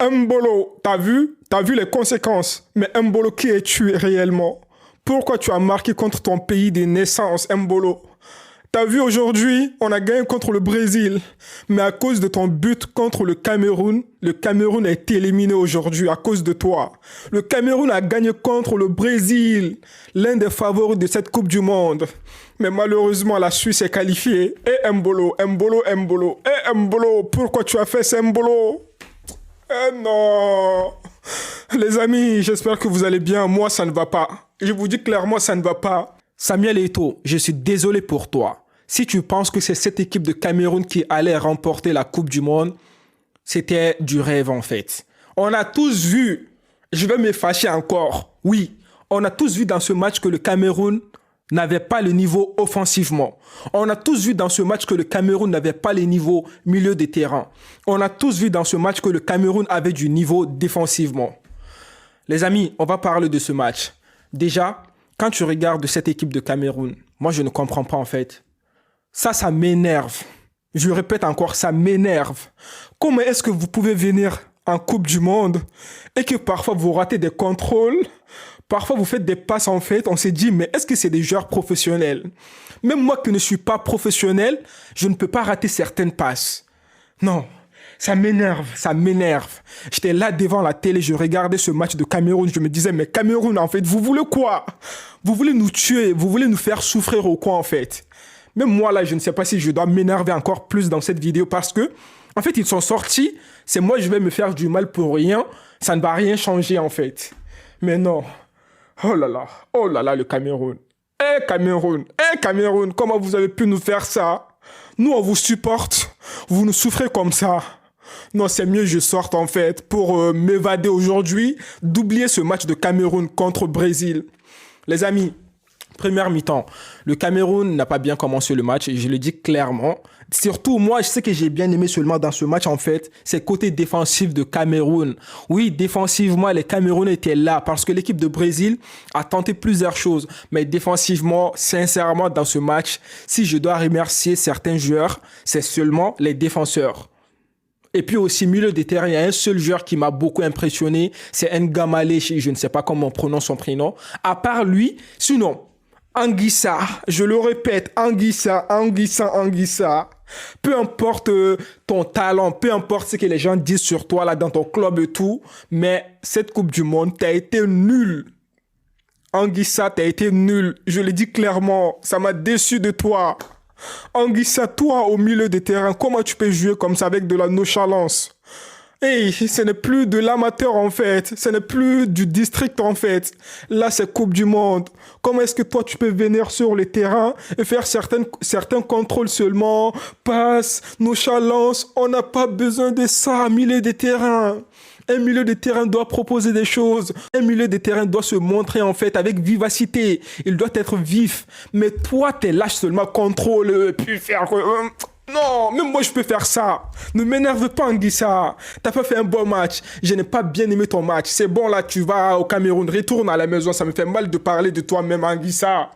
Mbolo, t'as vu les conséquences. Mais Mbolo, qui es-tu réellement? Pourquoi tu as marqué contre ton pays de naissance, Mbolo? T'as vu aujourd'hui, on a gagné contre le Brésil. Mais à cause de ton but contre le Cameroun a été éliminé aujourd'hui à cause de toi. Le Cameroun a gagné contre le Brésil, l'un des favoris de cette Coupe du Monde. Mais malheureusement, la Suisse est qualifiée. Mbolo, pourquoi tu as fait ça, Mbolo? Non. Les amis, j'espère que vous allez bien. Moi, ça ne va pas. Je vous dis clairement, ça ne va pas. Samuel Eto'o, je suis désolé pour toi. Si tu penses que c'est cette équipe de Cameroun qui allait remporter la Coupe du Monde, c'était du rêve en fait. On a tous vu, je vais me fâcher encore, oui, on a tous vu dans ce match que le Cameroun n'avait pas le niveau offensivement. On a tous vu dans ce match que le Cameroun n'avait pas les niveaux milieu de terrain. On a tous vu dans ce match que le Cameroun avait du niveau défensivement. Les amis, on va parler de ce match. Déjà, quand tu regardes cette équipe de Cameroun, moi je ne comprends pas en fait. Ça m'énerve. Je répète encore, ça m'énerve. Comment est-ce que vous pouvez venir en Coupe du Monde et que parfois vous ratez des contrôles, parfois vous faites des passes en fait, on s'est dit, mais est-ce que c'est des joueurs professionnels? Même moi qui ne suis pas professionnel, je ne peux pas rater certaines passes. Non, ça m'énerve. J'étais là devant la télé, je regardais ce match de Cameroun, je me disais, mais Cameroun en fait, vous voulez quoi? Vous voulez nous tuer, vous voulez nous faire souffrir ou quoi en fait? Même moi, là, je ne sais pas si je dois m'énerver encore plus dans cette vidéo parce que, en fait, ils sont sortis. C'est moi, je vais me faire du mal pour rien. Ça ne va rien changer, en fait. Mais non. Oh là là, le Cameroun. Cameroun, comment vous avez pu nous faire ça? Nous, on vous supporte. Vous nous souffrez comme ça. Non, c'est mieux que je sorte, en fait, pour m'évader aujourd'hui, d'oublier ce match de Cameroun contre Brésil. Les amis, première mi-temps, le Cameroun n'a pas bien commencé le match et je le dis clairement. Surtout, moi, je sais que j'ai bien aimé seulement dans ce match, en fait, c'est le côté défensif de Cameroun. Oui, défensivement, les Camerounais étaient là parce que l'équipe de Brésil a tenté plusieurs choses. Mais défensivement, sincèrement, dans ce match, si je dois remercier certains joueurs, c'est seulement les défenseurs. Et puis aussi, milieu de terrain, il y a un seul joueur qui m'a beaucoup impressionné, c'est Ngamale, je ne sais pas comment on prononce son prénom. À part lui, sinon, Anguissa, je le répète, Anguissa. Peu importe ton talent, peu importe ce que les gens disent sur toi là dans ton club et tout, mais cette Coupe du Monde, t'as été nul. Anguissa, t'as été nul. Je le dis clairement, ça m'a déçu de toi. Anguissa, toi au milieu de terrain, comment tu peux jouer comme ça avec de la nonchalance? Hey, ce n'est plus de l'amateur en fait, ce n'est plus du district en fait. Là, c'est Coupe du Monde. Comment est-ce que toi, tu peux venir sur le terrain et faire certains contrôles seulement, passes, nonchalance? On n'a pas besoin de ça, milieu de terrain. Un milieu de terrain doit proposer des choses. Un milieu de terrain doit se montrer en fait avec vivacité. Il doit être vif. Mais toi, t'es lâche seulement contrôle, puis faire... Non, même moi je peux faire ça. Ne m'énerve pas, Anguissa. T'as pas fait un bon match. Je n'ai pas bien aimé ton match. C'est bon là, tu vas au Cameroun. Retourne à la maison. Ça me fait mal de parler de toi-même, Anguissa.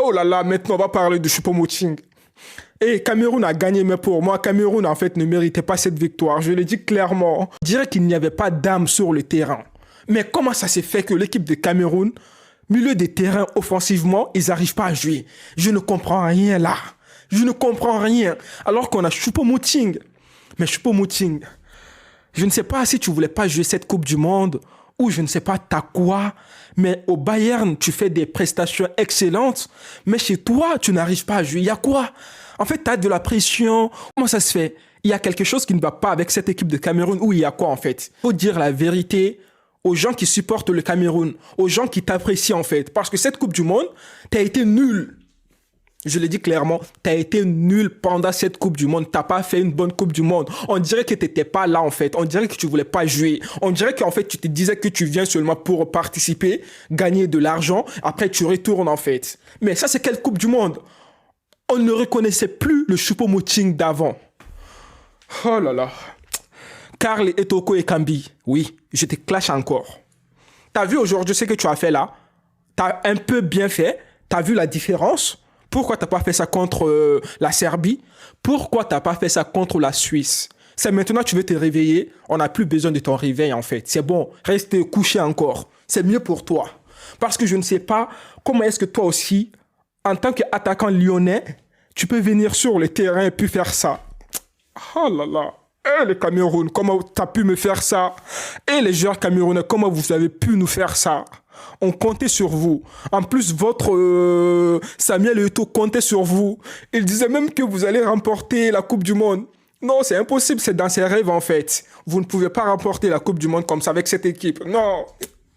Oh là là, maintenant on va parler de Choupo-Moting. Et Cameroun a gagné, mais pour moi, Cameroun en fait ne méritait pas cette victoire. Je le dis clairement. Je dirais qu'il n'y avait pas d'âme sur le terrain. Mais comment ça s'est fait que l'équipe de Cameroun, milieu des terrains offensivement, ils n'arrivent pas à jouer? Je ne comprends rien là. Je ne comprends rien. Alors qu'on a Choupo-Moting. Mais Choupo-Moting, je ne sais pas si tu voulais pas jouer cette Coupe du Monde ou je ne sais pas t'as quoi. Mais au Bayern, tu fais des prestations excellentes. Mais chez toi, tu n'arrives pas à jouer. Il y a quoi? En fait, tu as de la pression. Comment ça se fait? Il y a quelque chose qui ne va pas avec cette équipe de Cameroun ou il y a quoi en fait? Il faut dire la vérité aux gens qui supportent le Cameroun, aux gens qui t'apprécient en fait. Parce que cette Coupe du Monde, tu as été nul. Je le dis clairement, tu as été nul pendant cette Coupe du Monde. Tu n'as pas fait une bonne Coupe du Monde. On dirait que tu n'étais pas là en fait. On dirait que tu ne voulais pas jouer. On dirait qu'en fait, tu te disais que tu viens seulement pour participer, gagner de l'argent. Après, tu retournes en fait. Mais ça, c'est quelle Coupe du Monde? On ne reconnaissait plus le Choupo-Moting d'avant. Oh là là. Karl Etoko Ekambi. Oui, je te clash encore. Tu as vu aujourd'hui ce que tu as fait là? Tu as un peu bien fait. Tu as vu la différence? Pourquoi tu n'as pas fait ça contre la Serbie? Pourquoi tu n'as pas fait ça contre la Suisse? C'est maintenant que tu veux te réveiller. On n'a plus besoin de ton réveil, en fait. C'est bon, reste couché encore. C'est mieux pour toi. Parce que je ne sais pas comment est-ce que toi aussi, en tant qu'attaquant lyonnais, tu peux venir sur le terrain et puis faire ça. Oh là là. Eh, le Cameroun, comment tu as pu me faire ça? Et les joueurs camerounais, comment vous avez pu nous faire ça? On comptait sur vous. En plus, votre Samuel Eto'o comptait sur vous. Il disait même que vous allez remporter la Coupe du Monde. Non, c'est impossible, c'est dans ses rêves en fait. Vous ne pouvez pas remporter la Coupe du Monde comme ça avec cette équipe. Non.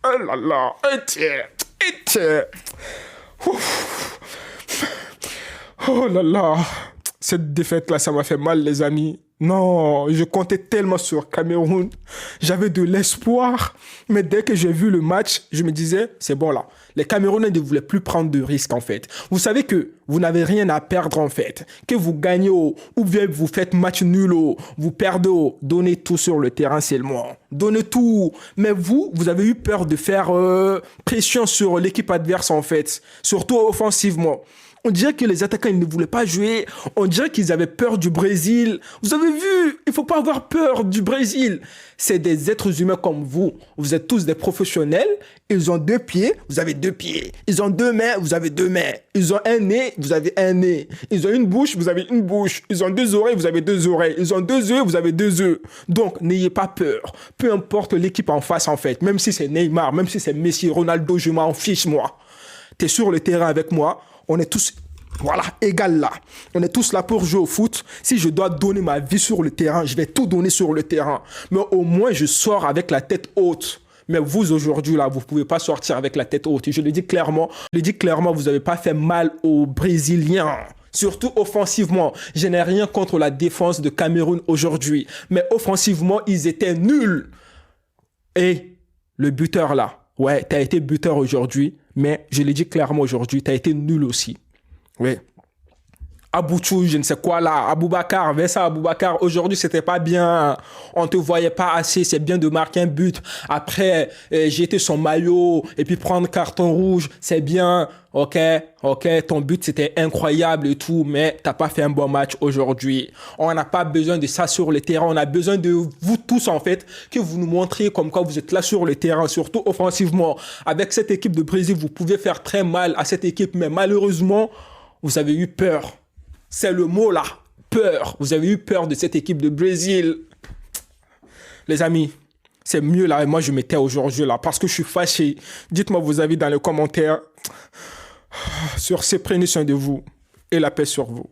Oh là là. Ouf. Oh là là. Cette défaite-là, ça m'a fait mal, les amis. Non, je comptais tellement sur Cameroun. J'avais de l'espoir. Mais dès que j'ai vu le match, je me disais, c'est bon là. Les Camerounais ne voulaient plus prendre de risques en fait. Vous savez que vous n'avez rien à perdre en fait. Que vous gagnez ou bien vous faites match nul vous perdez donnez tout sur le terrain seulement. Donnez tout. Mais vous avez eu peur de faire pression sur l'équipe adverse en fait. Surtout offensivement. On dirait que les attaquants ils ne voulaient pas jouer. On dirait qu'ils avaient peur du Brésil. Vous avez vu, il ne faut pas avoir peur du Brésil. C'est des êtres humains comme vous. Vous êtes tous des professionnels. Ils ont 2 pieds, vous avez 2 pieds. Ils ont 2 mains, vous avez 2 mains. Ils ont un nez, vous avez un nez. Ils ont une bouche, vous avez une bouche. Ils ont 2 oreilles, vous avez 2 oreilles. Ils ont 2 yeux, vous avez 2 yeux. Donc, n'ayez pas peur. Peu importe l'équipe en face, en fait. Même si c'est Neymar, même si c'est Messi, Ronaldo, je m'en fiche, moi. T'es sur le terrain avec moi. On est tous, voilà, égal là. On est tous là pour jouer au foot. Si je dois donner ma vie sur le terrain, je vais tout donner sur le terrain. Mais au moins, je sors avec la tête haute. Mais vous, aujourd'hui, là, vous ne pouvez pas sortir avec la tête haute. Et je le dis clairement, vous n'avez pas fait mal aux Brésiliens. Surtout offensivement. Je n'ai rien contre la défense de Cameroun aujourd'hui. Mais offensivement, ils étaient nuls. Et le buteur là, ouais, tu as été buteur aujourd'hui. Mais je le dis clairement aujourd'hui, tu as été nul aussi. Oui. Abouchou, je ne sais quoi là, Aboubakar, Vessa Aboubakar, aujourd'hui c'était pas bien, on te voyait pas assez, c'est bien de marquer un but, après jeter son maillot et puis prendre carton rouge, c'est bien, ok, ton but c'était incroyable et tout, mais t'as pas fait un bon match aujourd'hui. On n'a pas besoin de ça sur le terrain, on a besoin de vous tous en fait, que vous nous montriez comme quoi vous êtes là sur le terrain, surtout offensivement. Avec cette équipe de Brésil, vous pouvez faire très mal à cette équipe, mais malheureusement, vous avez eu peur. C'est le mot là, peur. Vous avez eu peur de cette équipe de Brésil. Les amis, c'est mieux là. Et moi, je m'étais aujourd'hui là parce que je suis fâché. Dites-moi vos avis dans les commentaires. Sur ce, prenez soin de vous et la paix sur vous.